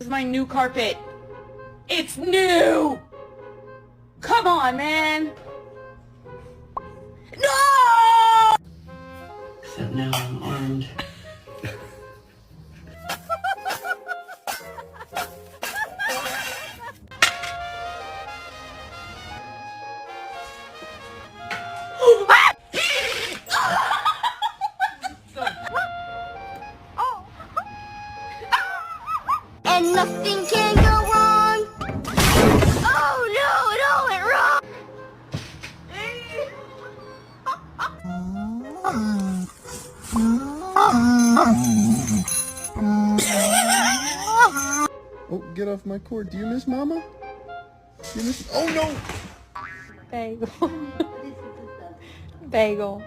This is my new carpet. It's new! Come on, man! No! Except now I'm armed. And nothing can go wrong. Oh no, it all went wrong. Oh, get off my cord. Do you miss Mama? You miss... Oh no! Bagel. Bagel.